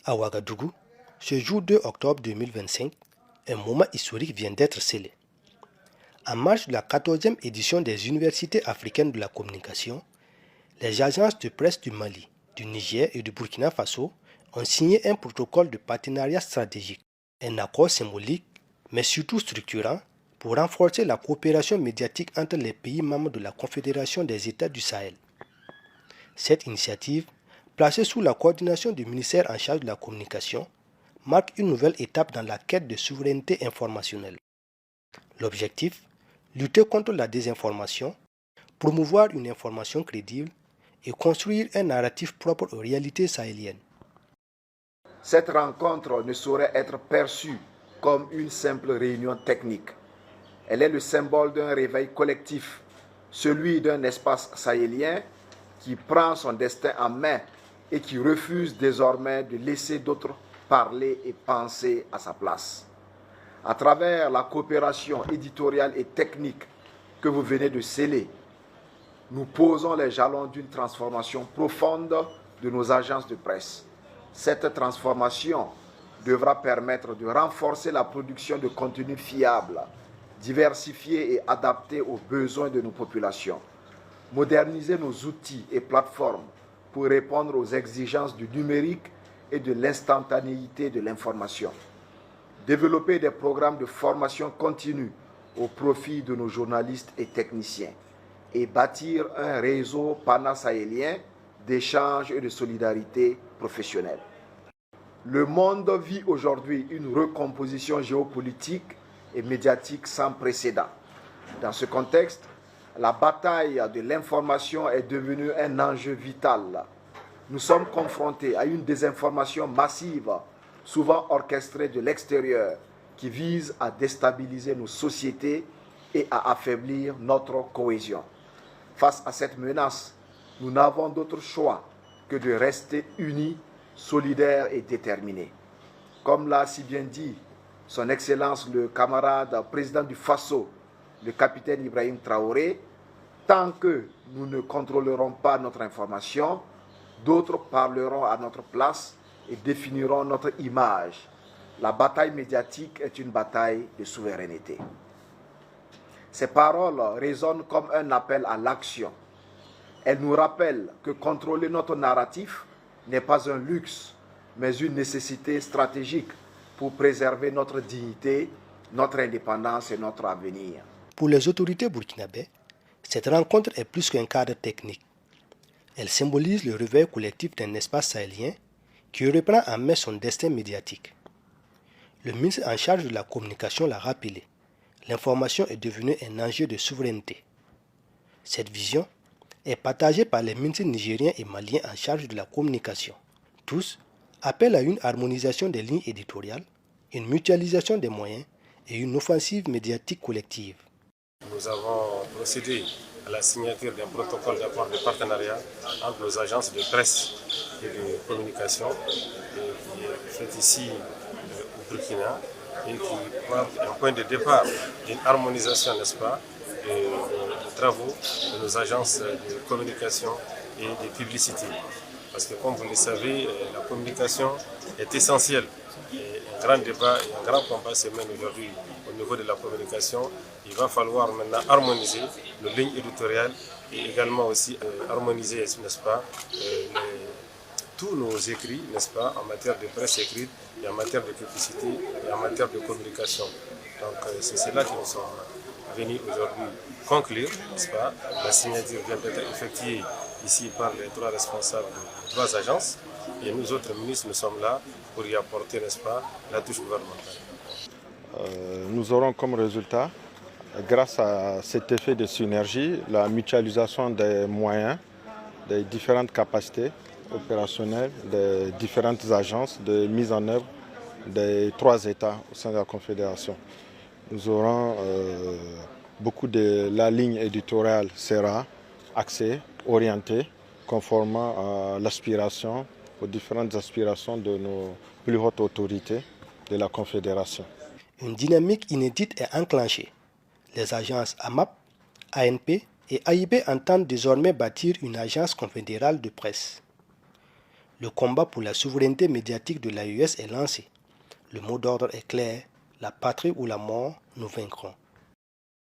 À Ouagadougou, ce jour 2 octobre 2025, un moment historique vient d'être scellé. En marge de la 14e édition des Universités africaines de la communication, les agences de presse du Mali, du Niger et du Burkina Faso ont signé un protocole de partenariat stratégique, un accord symbolique, mais surtout structurant, pour renforcer la coopération médiatique entre les pays membres de la Confédération des États du Sahel. Cette initiative, placée sous la coordination du ministère en charge de la communication, marque une nouvelle étape dans la quête de souveraineté informationnelle. L'objectif, lutter contre la désinformation, promouvoir une information crédible et construire un narratif propre aux réalités sahéliennes. Cette rencontre ne saurait être perçue comme une simple réunion technique. Elle est le symbole d'un réveil collectif, celui d'un espace sahélien qui prend son destin en main et qui refuse désormais de laisser d'autres parler et penser à sa place. À travers la coopération éditoriale et technique que vous venez de sceller, nous posons les jalons d'une transformation profonde de nos agences de presse. Cette transformation devra permettre de renforcer la production de contenus fiables, diversifiés et adaptés aux besoins de nos populations, moderniser nos outils et plateformes pour répondre aux exigences du numérique et de l'instantanéité de l'information, développer des programmes de formation continue au profit de nos journalistes et techniciens et bâtir un réseau panasahélien d'échanges et de solidarité professionnelle. Le monde vit aujourd'hui une recomposition géopolitique et médiatique sans précédent. Dans ce contexte, la bataille de l'information est devenue un enjeu vital. Nous sommes confrontés à une désinformation massive, souvent orchestrée de l'extérieur, qui vise à déstabiliser nos sociétés et à affaiblir notre cohésion. Face à cette menace, nous n'avons d'autre choix que de rester unis, solidaires et déterminés. Comme l'a si bien dit son Excellence le camarade président du Faso, le capitaine Ibrahim Traoré, tant que nous ne contrôlerons pas notre information, d'autres parleront à notre place et définiront notre image. La bataille médiatique est une bataille de souveraineté. Ces paroles résonnent comme un appel à l'action. Elles nous rappellent que contrôler notre narratif n'est pas un luxe, mais une nécessité stratégique pour préserver notre dignité, notre indépendance et notre avenir. Pour les autorités burkinabées, cette rencontre est plus qu'un cadre technique. Elle symbolise le réveil collectif d'un espace sahélien qui reprend en main son destin médiatique. Le ministre en charge de la communication l'a rappelé. L'information est devenue un enjeu de souveraineté. Cette vision est partagée par les ministres nigériens et maliens en charge de la communication. Tous appellent à une harmonisation des lignes éditoriales, une mutualisation des moyens et une offensive médiatique collective. Nous avons procédé à la signature d'un protocole d'accord de partenariat entre nos agences de presse et de communication qui est fait ici au Burkina et qui marque un point de départ d'une harmonisation, n'est-ce pas, des travaux de nos agences de communication et de publicité. Parce que comme vous le savez, la communication est essentielle. Et un grand débat et un grand combat se mène aujourd'hui au niveau de la communication. Il va falloir maintenant harmoniser nos lignes éditoriales et également aussi harmoniser, n'est-ce pas, tous nos écrits, n'est-ce pas, en matière de presse écrite et en matière de publicité et en matière de communication. Donc c'est cela que nous sommes venus aujourd'hui conclure, n'est-ce pas. La signature vient d'être effectuée ici par les trois responsables de trois agences et nous autres ministres, nous sommes là pour y apporter, n'est-ce pas, la touche gouvernementale. Nous aurons comme résultat, grâce à cet effet de synergie, la mutualisation des moyens, des différentes capacités opérationnelles, des différentes agences de mise en œuvre des trois États au sein de la Confédération. Nous aurons beaucoup de la ligne éditoriale sera axée, orientée, conformément à l'aspiration, aux différentes aspirations de nos plus hautes autorités de la Confédération. Une dynamique inédite est enclenchée. Les agences AMAP, ANP et AIB entendent désormais bâtir une agence confédérale de presse. Le combat pour la souveraineté médiatique de l'AES est lancé. Le mot d'ordre est clair, la patrie ou la mort, nous vaincrons.